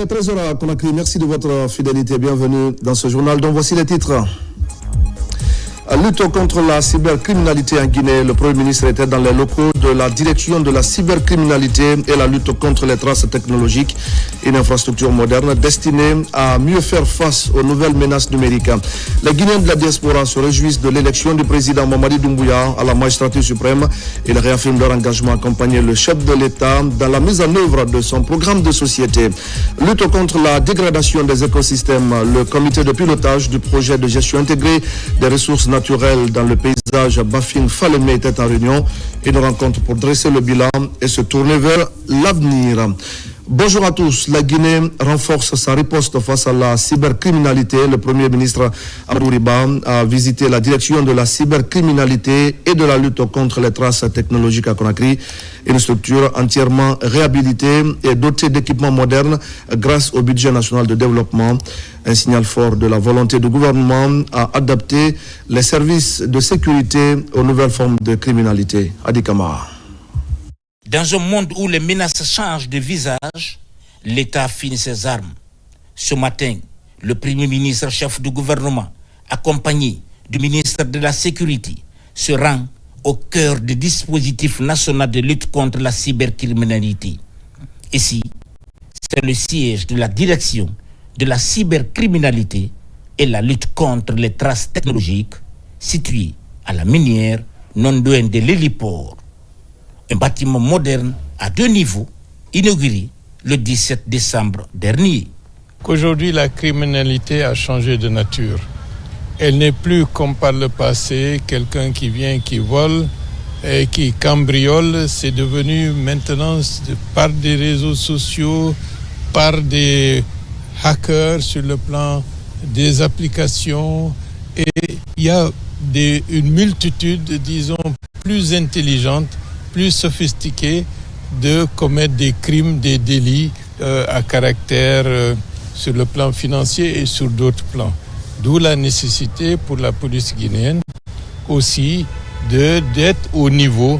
est 13h à Conakry. Merci de votre fidélité. Bienvenue dans ce journal dont voici les titres. Lutte contre la cybercriminalité en Guinée. Le Premier ministre était dans les locaux de la direction de la cybercriminalité et la lutte contre les traces technologiques, une infrastructure moderne destinée à mieux faire face aux nouvelles menaces numériques. Les Guinéens de la diaspora se réjouissent de l'élection du président Mamadi Doumbouya à la magistrature suprême. Ils réaffirment leur engagement à accompagner le chef de l'État dans la mise en œuvre de son programme de société. Lutte contre la dégradation des écosystèmes. Le comité de pilotage du projet de gestion intégrée des ressources naturelles dans le paysage Bafing-Falémé était en réunion. Une rencontre pour dresser le bilan et se tourner vers l'avenir. Bonjour à tous. La Guinée renforce sa riposte face à la cybercriminalité. Le Premier ministre Amadou Riba a visité la direction de la cybercriminalité et de la lutte contre les traces technologiques à Conakry, une structure entièrement réhabilitée et dotée d'équipements modernes grâce au budget national de développement. Un signal fort de la volonté du gouvernement à adapter les services de sécurité aux nouvelles formes de criminalité. Adi Kamara. Dans un monde où les menaces changent de visage, l'État affine ses armes. Ce matin, le Premier ministre chef du gouvernement, accompagné du ministre de la Sécurité, se rend au cœur du dispositif national de lutte contre la cybercriminalité. Ici, c'est le siège de la direction de la cybercriminalité et la lutte contre les traces technologiques, situé à la minière non loin de l'héliport. Un bâtiment moderne à 2 niveaux, inauguré le 17 décembre dernier. Qu'aujourd'hui, la criminalité a changé de nature. Elle n'est plus comme par le passé, quelqu'un qui vient, qui vole et qui cambriole. C'est devenu maintenant par des réseaux sociaux, par des hackers sur le plan des applications. Et il y a une multitude, disons, plus intelligente, plus sophistiqués de commettre des crimes, des délits à caractère sur le plan financier et sur d'autres plans. D'où la nécessité pour la police guinéenne aussi d'être au niveau,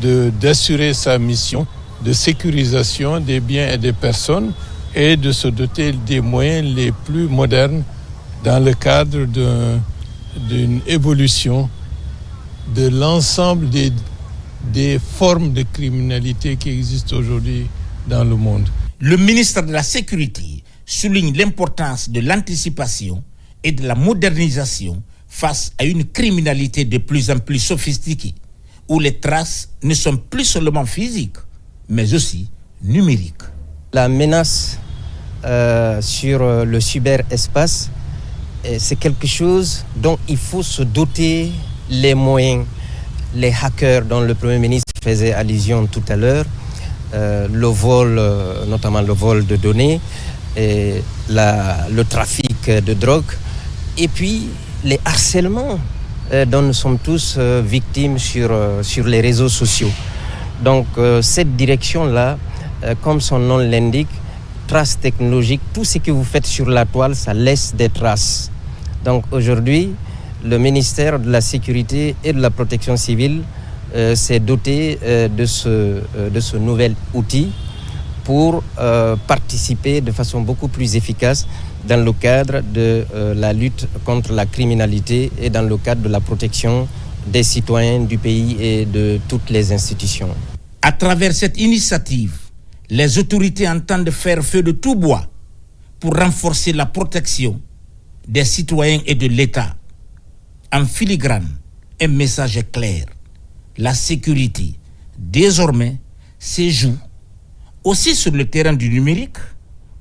d'assurer sa mission de sécurisation des biens et des personnes et de se doter des moyens les plus modernes dans le cadre d'une évolution de l'ensemble des formes de criminalité qui existent aujourd'hui dans le monde. Le ministre de la Sécurité souligne l'importance de l'anticipation et de la modernisation face à une criminalité de plus en plus sophistiquée, où les traces ne sont plus seulement physiques, mais aussi numériques. La menace sur le cyberespace, c'est quelque chose dont il faut se doter les moyens. Les hackers dont le Premier ministre faisait allusion tout à l'heure, le vol, notamment le vol de données, et le trafic de drogue, et puis les harcèlements dont nous sommes tous victimes sur les réseaux sociaux. Donc cette direction-là, comme son nom l'indique, traces technologiques, tout ce que vous faites sur la toile, ça laisse des traces. Donc aujourd'hui, le ministère de la Sécurité et de la Protection civile s'est doté de ce nouvel outil pour participer de façon beaucoup plus efficace dans le cadre de la lutte contre la criminalité et dans le cadre de la protection des citoyens du pays et de toutes les institutions. À travers cette initiative, les autorités entendent faire feu de tout bois pour renforcer la protection des citoyens et de l'État. En filigrane, un message est clair. La sécurité, désormais, se joue aussi sur le terrain du numérique,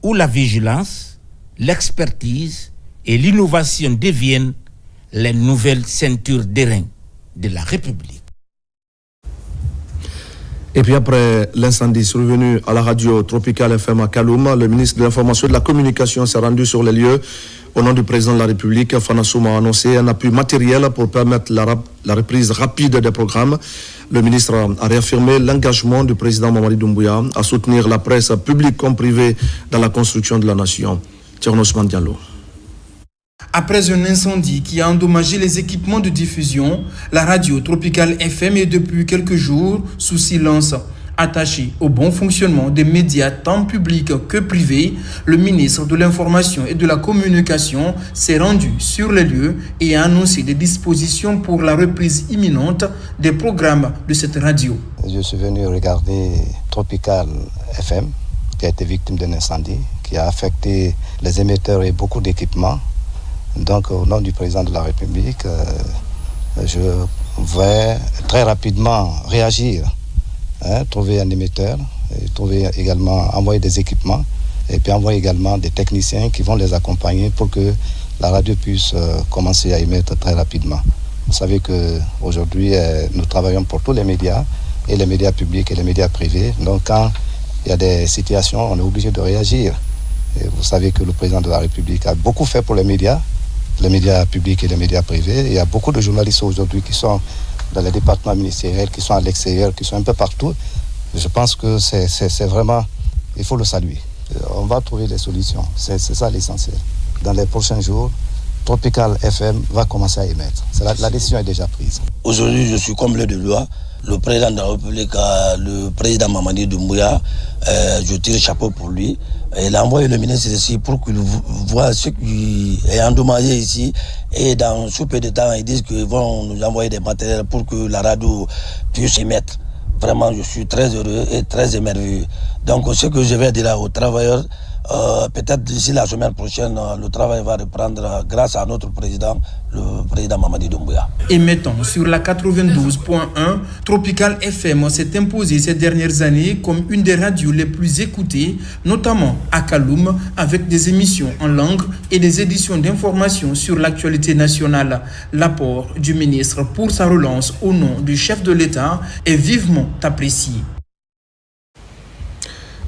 où la vigilance, l'expertise et l'innovation deviennent les nouvelles ceintures d'airain de la République. Et puis après l'incendie survenu à la radio Tropical FM à Kaloum, le ministre de l'Information et de la Communication s'est rendu sur les lieux. Au nom du président de la République, Fana Souma a annoncé un appui matériel pour permettre la reprise rapide des programmes. Le ministre a réaffirmé l'engagement du président Mamadi Doumbouya à soutenir la presse publique comme privée dans la construction de la nation. Thierno Ousmane Diallo. Après un incendie qui a endommagé les équipements de diffusion, la radio Tropical FM est depuis quelques jours sous silence. Attaché au bon fonctionnement des médias tant publics que privés, le ministre de l'Information et de la Communication s'est rendu sur les lieux et a annoncé des dispositions pour la reprise imminente des programmes de cette radio. Je suis venu regarder Tropical FM, qui a été victime d'un incendie, qui a affecté les émetteurs et beaucoup d'équipements. Donc, au nom du président de la République, je vais très rapidement réagir, trouver un émetteur, trouver également, envoyer des équipements et puis envoyer également des techniciens qui vont les accompagner pour que la radio puisse commencer à émettre très rapidement. Vous savez qu'aujourd'hui, nous travaillons pour tous les médias, et les médias publics et les médias privés. Donc, quand il y a des situations, on est obligé de réagir. Et vous savez que le président de la République a beaucoup fait pour les médias publics et les médias privés. Il y a beaucoup de journalistes aujourd'hui qui sont dans les départements ministériels, qui sont à l'extérieur, qui sont un peu partout. Je pense que c'est vraiment, il faut le saluer. On va trouver des solutions. C'est ça l'essentiel. Dans les prochains jours, Tropical FM va commencer à émettre. La décision est déjà prise. Aujourd'hui, je suis comblé de joie. Le président de la République, le président Mamadi Doumbouya, je tire le chapeau pour lui. Il a envoyé le ministre ici pour qu'il voit ce qui est endommagé ici. Et dans ce peu de temps, ils disent qu'ils vont nous envoyer des matériels pour que la radio puisse émettre. Vraiment, je suis très heureux et très émerveillé. Donc, ce que je vais dire aux travailleurs, peut-être d'ici la semaine prochaine, le travail va reprendre grâce à notre président, le président Mamadi Doumbouya. Émettant sur la 92.1, Tropical FM s'est imposé ces dernières années comme une des radios les plus écoutées, notamment à Kaloum, avec des émissions en langue et des éditions d'information sur l'actualité nationale. L'apport du ministre pour sa relance au nom du chef de l'État est vivement apprécié.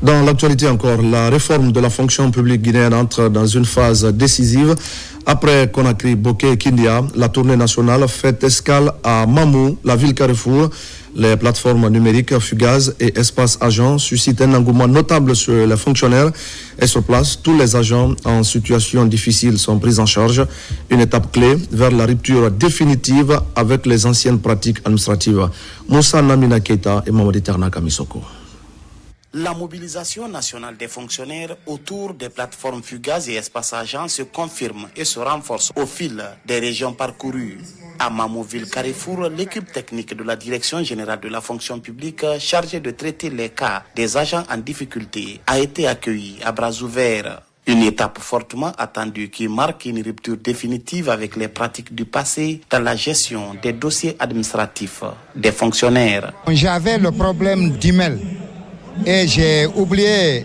Dans l'actualité encore, la réforme de la fonction publique guinéenne entre dans une phase décisive. Après Conakry, Bokeh et Kindia, la tournée nationale fait escale à Mamou, la ville Carrefour. Les plateformes numériques Fugaz et Espace Agent suscitent un engouement notable sur les fonctionnaires. Et sur place, tous les agents en situation difficile sont pris en charge. Une étape clé vers la rupture définitive avec les anciennes pratiques administratives. Moussa Namina Keita et Mamadi Terna Kamisoko. La mobilisation nationale des fonctionnaires autour des plateformes Fugaz et Espace Agent se confirme et se renforce au fil des régions parcourues. À Mamouville Carrefour, l'équipe technique de la Direction générale de la fonction publique chargée de traiter les cas des agents en difficulté a été accueillie à bras ouverts. Une étape fortement attendue qui marque une rupture définitive avec les pratiques du passé dans la gestion des dossiers administratifs des fonctionnaires. J'avais le problème d'email. Et j'ai oublié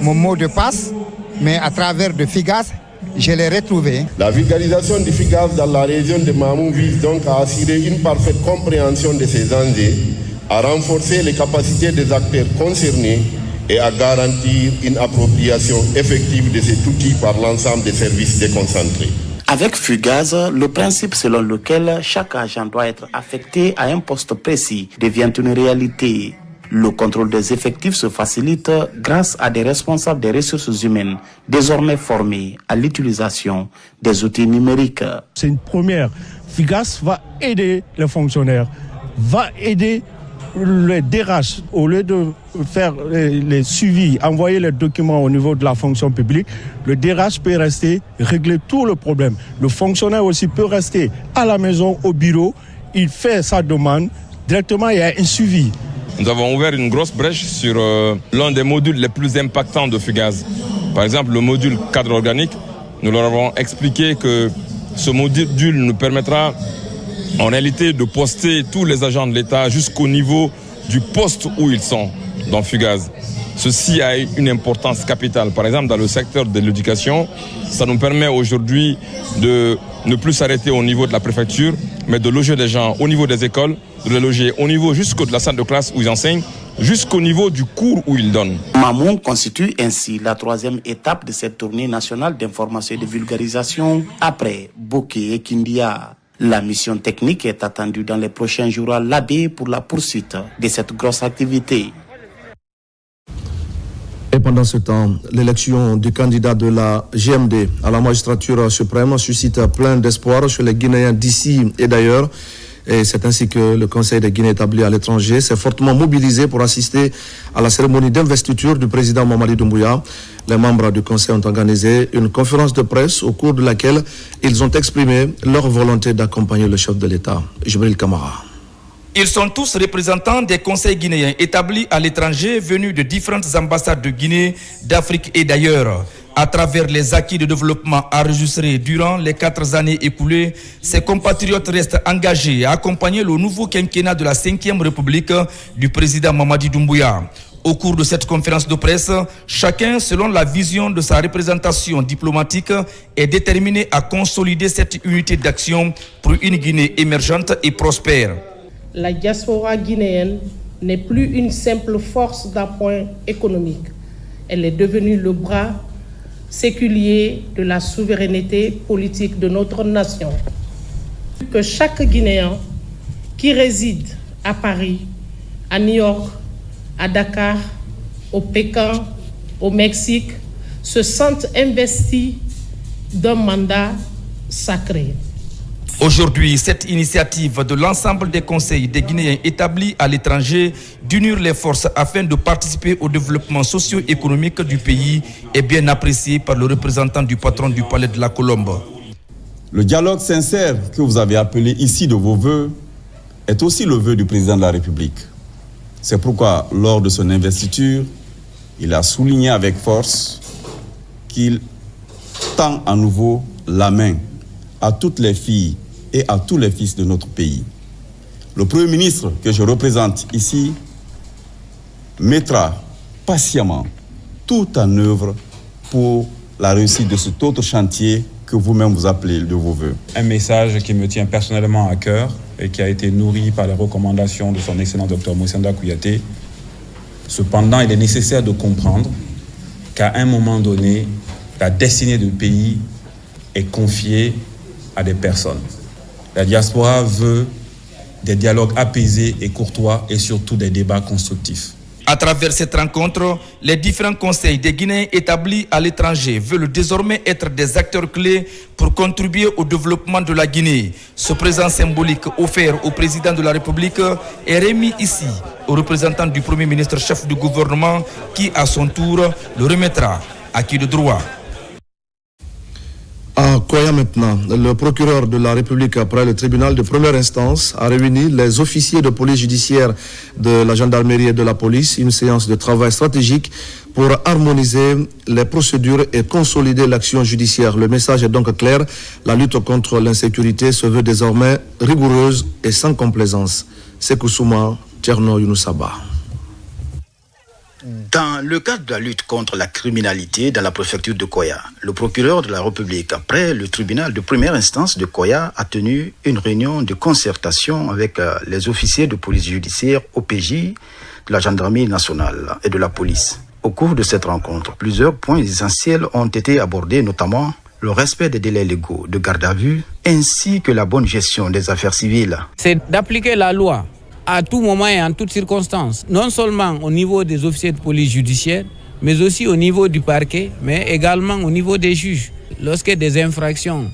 mon mot de passe, mais à travers de Fugaz, je l'ai retrouvé. La vulgarisation du Fugaz dans la région de Mamou vise donc à assurer une parfaite compréhension de ces enjeux, à renforcer les capacités des acteurs concernés et à garantir une appropriation effective de cet outil par l'ensemble des services déconcentrés. Avec Fugaz, le principe selon lequel chaque agent doit être affecté à un poste précis devient une réalité. Le contrôle des effectifs se facilite grâce à des responsables des ressources humaines désormais formés à l'utilisation des outils numériques. C'est une première. Fugaz va aider les fonctionnaires, va aider les DRH. Au lieu de faire les suivis, envoyer les documents au niveau de la fonction publique, le DRH peut rester, régler tout le problème. Le fonctionnaire aussi peut rester à la maison, au bureau, il fait sa demande, directement il y a un suivi. Nous avons ouvert une grosse brèche sur l'un des modules les plus impactants de Fugaz. Par exemple, le module cadre organique, nous leur avons expliqué que ce module nous permettra en réalité de poster tous les agents de l'État jusqu'au niveau du poste où ils sont dans Fugaz. Ceci a une importance capitale. Par exemple, dans le secteur de l'éducation, ça nous permet aujourd'hui de ne plus s'arrêter au niveau de la préfecture, mais de loger les gens au niveau des écoles, de les loger au niveau jusqu'au de la salle de classe où ils enseignent, jusqu'au niveau du cours où ils donnent. Mamou constitue ainsi la troisième étape de cette tournée nationale d'information et de vulgarisation après Bokeh et Kindia. La mission technique est attendue dans les prochains jours à l'Abbé pour la poursuite de cette grosse activité. Et pendant ce temps, l'élection du candidat de la GMD à la magistrature suprême suscite plein d'espoir chez les Guinéens d'ici et d'ailleurs. Et c'est ainsi que le Conseil des Guinéens établis à l'étranger s'est fortement mobilisé pour assister à la cérémonie d'investiture du président Mamadi Doumbouya. Les membres du Conseil ont organisé une conférence de presse au cours de laquelle ils ont exprimé leur volonté d'accompagner le chef de l'État, Jibril Kamara. Ils sont tous représentants des conseils guinéens établis à l'étranger venus de différentes ambassades de Guinée, d'Afrique et d'ailleurs. À travers les acquis de développement enregistrés durant les 4 années écoulées, ces compatriotes restent engagés à accompagner le nouveau quinquennat de la 5e République du président Mamadi Doumbouya. Au cours de cette conférence de presse, chacun, selon la vision de sa représentation diplomatique, est déterminé à consolider cette unité d'action pour une Guinée émergente et prospère. La diaspora guinéenne n'est plus une simple force d'appoint économique. Elle est devenue le bras séculier de la souveraineté politique de notre nation. Que chaque Guinéen qui réside à Paris, à New York, à Dakar, au Pékin, au Mexique, se sente investi d'un mandat sacré. Aujourd'hui, cette initiative de l'ensemble des conseils des Guinéens établis à l'étranger d'unir les forces afin de participer au développement socio-économique du pays est bien appréciée par le représentant du patron du Palais de la Colombe. Le dialogue sincère que vous avez appelé ici de vos vœux est aussi le vœu du président de la République. C'est pourquoi, lors de son investiture, il a souligné avec force qu'il tend à nouveau la main à toutes les filles et à tous les fils de notre pays. Le Premier ministre que je représente ici mettra patiemment tout en œuvre pour la réussite de cet autre chantier que vous-même vous appelez de vos voeux. Un message qui me tient personnellement à cœur et qui a été nourri par les recommandations de son excellent docteur Moussenda Kouyaté. Cependant, il est nécessaire de comprendre qu'à un moment donné, la destinée du pays est confiée à des personnes. La diaspora veut des dialogues apaisés et courtois et surtout des débats constructifs. À travers cette rencontre, les différents conseils des Guinéens établis à l'étranger veulent désormais être des acteurs clés pour contribuer au développement de la Guinée. Ce présent symbolique offert au président de la République est remis ici au représentant du Premier ministre chef du gouvernement qui, à son tour, le remettra à qui de droit. À Koya maintenant, le procureur de la République, après le tribunal de première instance, a réuni les officiers de police judiciaire de la gendarmerie et de la police, une séance de travail stratégique pour harmoniser les procédures et consolider l'action judiciaire. Le message est donc clair, la lutte contre l'insécurité se veut désormais rigoureuse et sans complaisance. Sekou Souma, Tcherno Younoussaba. Dans le cadre de la lutte contre la criminalité dans la préfecture de Koya, le procureur de la République, après le tribunal de première instance de Koya, a tenu une réunion de concertation avec les officiers de police judiciaire OPJ, de la gendarmerie nationale et de la police. Au cours de cette rencontre, plusieurs points essentiels ont été abordés, notamment le respect des délais légaux de garde à vue, ainsi que la bonne gestion des affaires civiles. C'est d'appliquer la loi à tout moment et en toutes circonstances, non seulement au niveau des officiers de police judiciaire, mais aussi au niveau du parquet, mais également au niveau des juges. Lorsque des infractions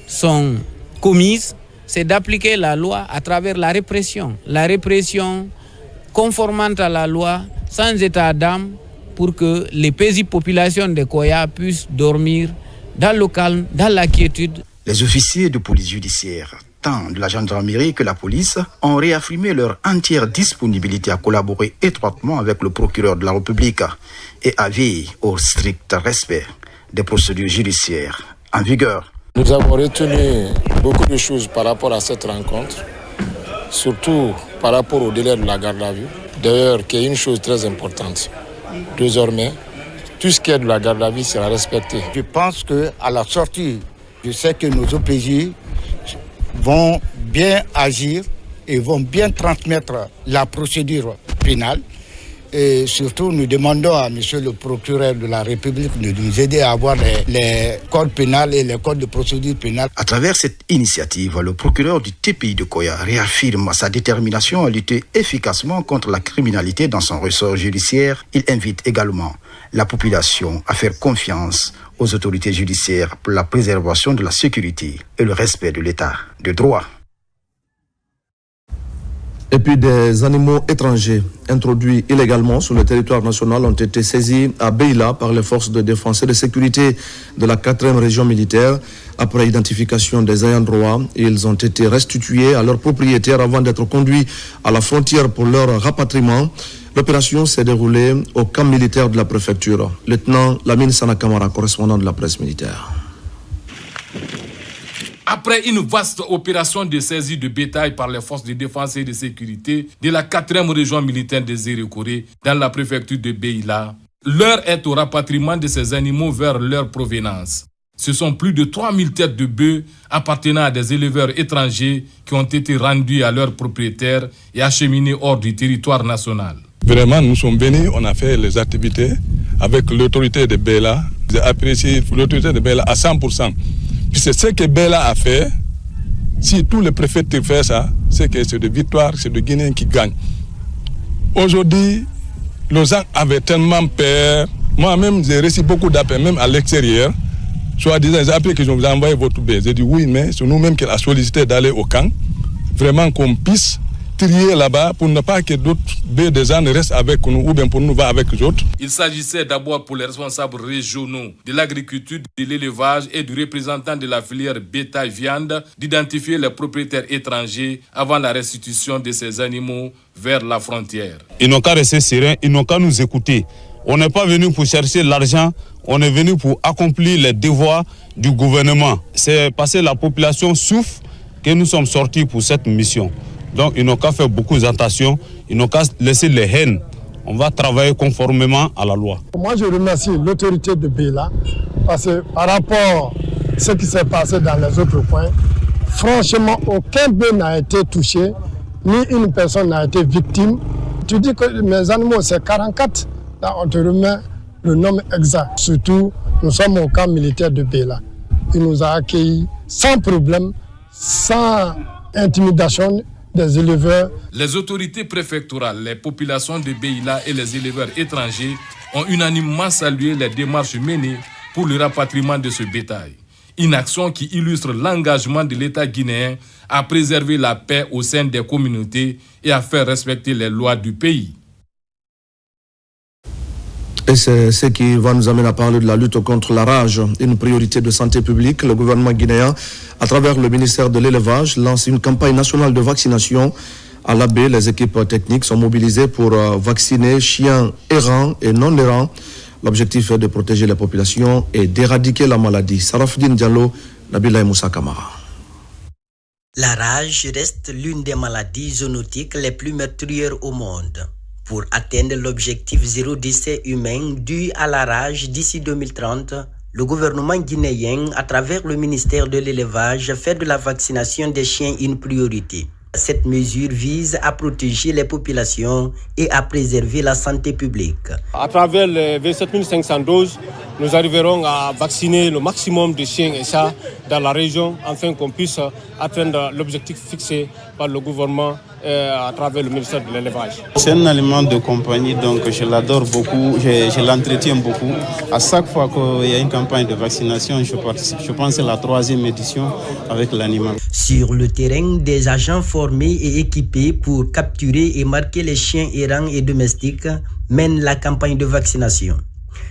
sont commises, c'est d'appliquer la loi à travers la répression. La répression conformant à la loi, sans état d'âme, pour que les paisibles populations de Koya puissent dormir dans le calme, dans la quiétude. Les officiers de police judiciaire, tant de la gendarmerie que la police, ont réaffirmé leur entière disponibilité à collaborer étroitement avec le procureur de la République et à veiller au strict respect des procédures judiciaires en vigueur. Nous avons retenu beaucoup de choses par rapport à cette rencontre, surtout par rapport au délai de la garde à vue. D'ailleurs, qui est une chose très importante. Désormais, tout ce qui est de la garde à vue sera respecté. Je pense qu'à la sortie, je sais que nos OPJ vont bien agir et vont bien transmettre la procédure pénale. Et surtout, nous demandons à monsieur le procureur de la République de nous aider à avoir les codes pénals et les codes de procédure pénale. À travers cette initiative, le procureur du TPI de Koya réaffirme sa détermination à lutter efficacement contre la criminalité dans son ressort judiciaire. Il invite également la population à faire confiance aux autorités judiciaires pour la préservation de la sécurité et le respect de l'état de droit. Et puis des animaux étrangers introduits illégalement sur le territoire national ont été saisis à Beila par les forces de défense et de sécurité de la 4e région militaire. Après identification des ayants droit, ils ont été restitués à leurs propriétaires avant d'être conduits à la frontière pour leur rapatriement. L'opération s'est déroulée au camp militaire de la préfecture. Lieutenant Lamine Sanakamara, correspondant de la presse militaire. Après une vaste opération de saisie de bétail par les forces de défense et de sécurité de la 4e région militaire des Zérékoré dans la préfecture de Beila, l'heure est au rapatriement de ces animaux vers leur provenance. Ce sont plus de 3000 têtes de bœufs appartenant à des éleveurs étrangers qui ont été rendus à leurs propriétaires et acheminés hors du territoire national. Vraiment, nous sommes venus, on a fait les activités avec l'autorité de Beila. J'ai apprécié l'autorité de Beila à 100%. Puis c'est ce que Beila a fait. Si tous les préfets font ça, c'est que c'est de victoire, c'est de Guinéens qui gagnent. Aujourd'hui, les gens avaient tellement peur. Moi-même, j'ai reçu beaucoup d'appels, même à l'extérieur. Soit disant, j'ai appelé qu'ils ont envoyé votre bébé. J'ai dit oui, mais c'est nous-mêmes qui a sollicité d'aller au camp. Vraiment qu'on puisse trier là-bas pour ne pas que d'autres bébés des gens restent avec nous ou bien pour nous va avec les autres. Il s'agissait d'abord pour les responsables régionaux de l'agriculture, de l'élevage et du représentant de la filière bétail-viande d'identifier les propriétaires étrangers avant la restitution de ces animaux vers la frontière. Ils n'ont qu'à rester sereins, ils n'ont qu'à nous écouter. On n'est pas venu pour chercher l'argent, on est venu pour accomplir les devoirs du gouvernement. C'est parce que la population souffre que nous sommes sortis pour cette mission. Donc ils n'ont qu'à faire beaucoup d'attention, ils n'ont qu'à laisser les haines. On va travailler conformément à la loi. Moi je remercie l'autorité de Beila parce que par rapport à ce qui s'est passé dans les autres coins, franchement aucun bœuf n'a été touché, ni une personne n'a été victime. Tu dis que mes animaux c'est 44, là on te remet le nombre exact. Surtout nous sommes au camp militaire de Beila. Il nous a accueillis sans problème, sans intimidation des éleveurs. Les autorités préfectorales, les populations de Beila et les éleveurs étrangers ont unanimement salué les démarches menées pour le rapatriement de ce bétail. Une action qui illustre l'engagement de l'État guinéen à préserver la paix au sein des communautés et à faire respecter les lois du pays. Et c'est ce qui va nous amener à parler de la lutte contre la rage, une priorité de santé publique. Le gouvernement guinéen, à travers le ministère de l'Élevage, lance une campagne nationale de vaccination. À l'Abbé, les équipes techniques sont mobilisées pour vacciner chiens errants et non errants. L'objectif est de protéger la population et d'éradiquer la maladie. Sarafdine Diallo, Nabila Moussa Kamara. La rage reste l'une des maladies zoonotiques les plus meurtrières au monde. Pour atteindre l'objectif zéro décès humain dû à la rage d'ici 2030, le gouvernement guinéen, à travers le ministère de l'Élevage, fait de la vaccination des chiens une priorité. Cette mesure vise à protéger les populations et à préserver la santé publique. À travers les 27 500 doses, nous arriverons à vacciner le maximum de chiens et chats dans la région afin qu'on puisse atteindre l'objectif fixé par le gouvernement à travers le ministère de l'Élevage. C'est un aliment de compagnie, donc je l'adore beaucoup, je l'entretiens beaucoup. À chaque fois qu'il y a une campagne de vaccination, je participe. Je pense que c'est la 3e édition avec l'animal. Sur le terrain, des agents formés et équipés pour capturer et marquer les chiens errants et domestiques mènent la campagne de vaccination.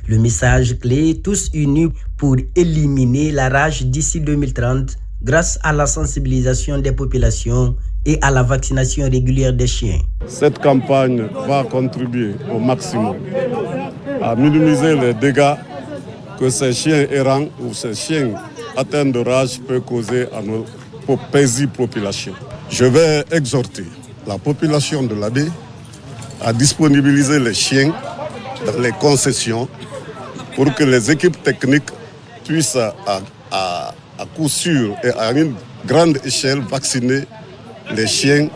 Le message clé, tous unis pour éliminer la rage d'ici 2030 grâce à la sensibilisation des populations et à la vaccination régulière des chiens. Cette campagne va contribuer au maximum à minimiser les dégâts que ces chiens errants ou ces chiens atteints de rage peuvent causer à nos paisibles populations. Je vais exhorter la population de l'Abbé à disponibiliser les chiens dans les concessions pour que les équipes techniques puissent à coup sûr et à une grande échelle vacciner les chiens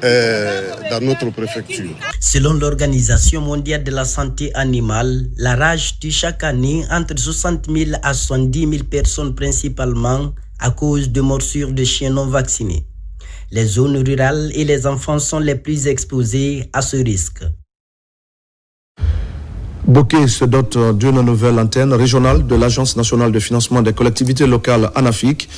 dans notre préfecture. Selon l'Organisation mondiale de la santé animale, la rage tue chaque année entre 60 000 à 70 000 personnes principalement à cause de morsures de chiens non vaccinés. Les zones rurales et les enfants sont les plus exposés à ce risque. Bokeh se dote d'une nouvelle antenne régionale de l'Agence nationale de financement des collectivités locales ANAFIC,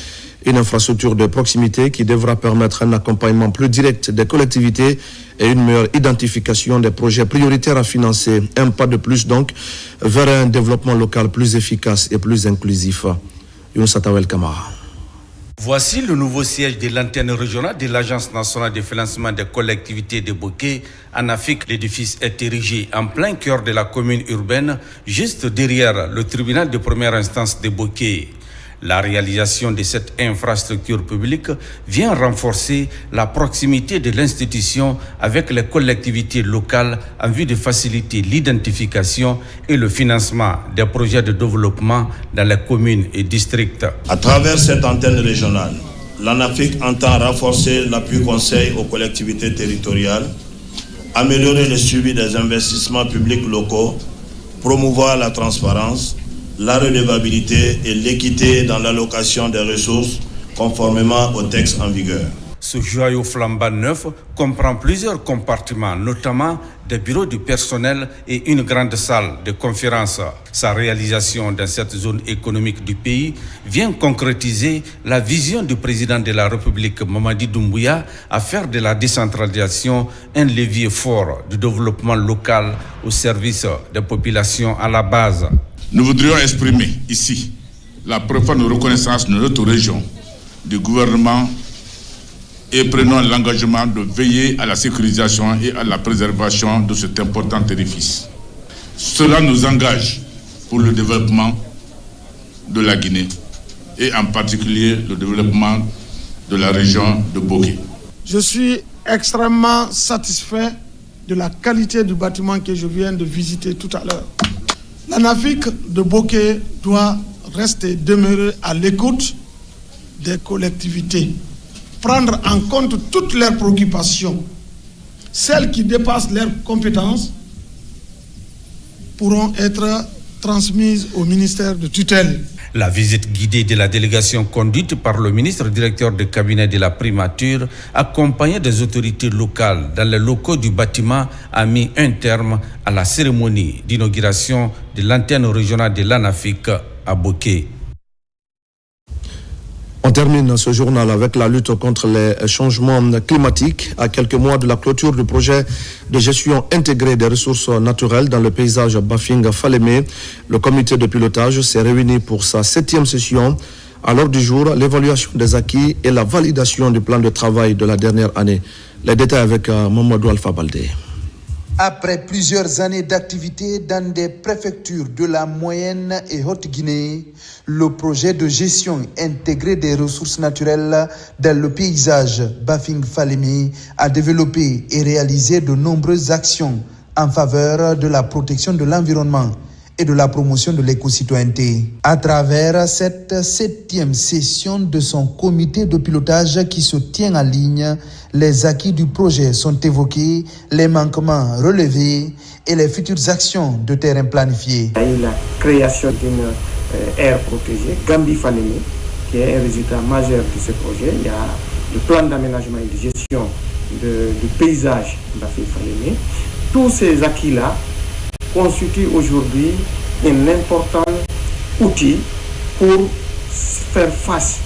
une infrastructure de proximité qui devra permettre un accompagnement plus direct des collectivités et une meilleure identification des projets prioritaires à financer. Un pas de plus donc vers un développement local plus efficace et plus inclusif. Youssa Tawel Kamara. Voici le nouveau siège de l'antenne régionale de l'Agence nationale de financement des collectivités de Bokeh. ANAFIC, l'édifice est érigé en plein cœur de la commune urbaine, juste derrière le tribunal de première instance de Bokeh. La réalisation de cette infrastructure publique vient renforcer la proximité de l'institution avec les collectivités locales en vue de faciliter l'identification et le financement des projets de développement dans les communes et districts. À travers cette antenne régionale, l'ANAFIC entend renforcer l'appui conseil aux collectivités territoriales, améliorer le suivi des investissements publics locaux, promouvoir la transparence, la redevabilité et l'équité dans l'allocation des ressources conformément aux textes en vigueur. Ce joyau flambant neuf comprend plusieurs compartiments, notamment des bureaux du personnel et une grande salle de conférence. Sa réalisation dans cette zone économique du pays vient concrétiser la vision du président de la République, Mamadi Doumbouya, à faire de la décentralisation un levier fort du développement local au service des populations à la base. Nous voudrions exprimer ici la profonde reconnaissance de notre région, du gouvernement, et prenons l'engagement de veiller à la sécurisation et à la préservation de cet important édifice. Cela nous engage pour le développement de la Guinée et en particulier le développement de la région de Bokeh. Je suis extrêmement satisfait de la qualité du bâtiment que je viens de visiter tout à l'heure. L'ANAFIC de Bokeh doit demeurer à l'écoute des collectivités, prendre en compte toutes leurs préoccupations. Celles qui dépassent leurs compétences pourront être transmises au ministère de tutelle. La visite guidée de la délégation conduite par le ministre directeur de cabinet de la primature, accompagné des autorités locales dans les locaux du bâtiment, a mis un terme à la cérémonie d'inauguration de l'antenne régionale de l'ANAFIC à Bokeh. On termine ce journal avec la lutte contre les changements climatiques. À quelques mois de la clôture du projet de gestion intégrée des ressources naturelles dans le paysage Bafing-Falémé, le comité de pilotage s'est réuni pour sa 7e session. À l'ordre du jour, l'évaluation des acquis et la validation du plan de travail de la dernière année. Les détails avec Mamadou Alpha Baldé. Après plusieurs années d'activité dans des préfectures de la Moyenne et Haute-Guinée, le projet de gestion intégrée des ressources naturelles dans le paysage Bafing-Falémé a développé et réalisé de nombreuses actions en faveur de la protection de l'environnement et de la promotion de l'éco-citoyenneté. À travers cette 7e session de son comité de pilotage qui se tient en ligne, les acquis du projet sont évoqués, les manquements relevés et les futures actions de terrain planifiées. Il y a eu la création d'une aire protégée, Gambi-Falémé, qui est un résultat majeur de ce projet. Il y a le plan d'aménagement et de gestion du paysage Bafing-Falémé. Tous ces acquis-là constitue aujourd'hui un important outil pour faire face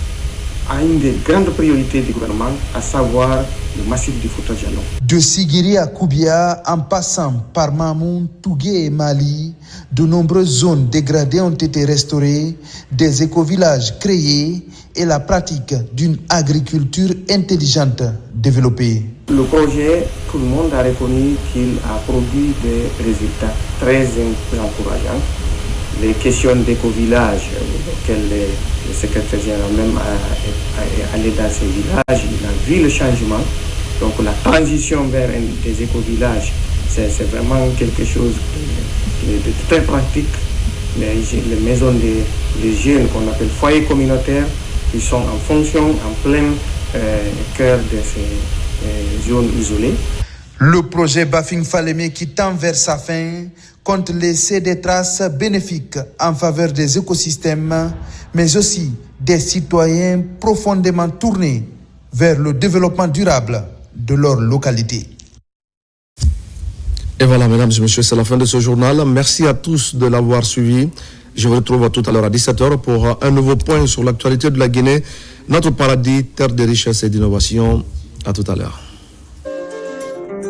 à une des grandes priorités du gouvernement, à savoir le massif du Fouta Djallon. De Sigiri à Koubia, en passant par Mamoun, Tougué et Mali, de nombreuses zones dégradées ont été restaurées, des écovillages créés et la pratique d'une agriculture intelligente développée. Le projet, tout le monde a reconnu qu'il a produit des résultats très encourageants. Les questions d'éco-village, auxquelles le secrétaire général même est allé dans ces villages, il a vu le changement. Donc la transition vers des éco-villages, c'est vraiment quelque chose de très pratique. Les maisons des jeunes qu'on appelle foyers communautaires, qui sont en fonction, en plein cœur de ces zones isolées. Le projet Bafing-Falémé qui tend vers sa fin compte laisser des traces bénéfiques en faveur des écosystèmes, mais aussi des citoyens profondément tournés vers le développement durable de leur localité. Et voilà, mesdames et messieurs, c'est la fin de ce journal. Merci à tous de l'avoir suivi. Je vous retrouve tout à l'heure à 17h pour un nouveau point sur l'actualité de la Guinée, notre paradis, terre de richesse et d'innovation. À tout à l'heure.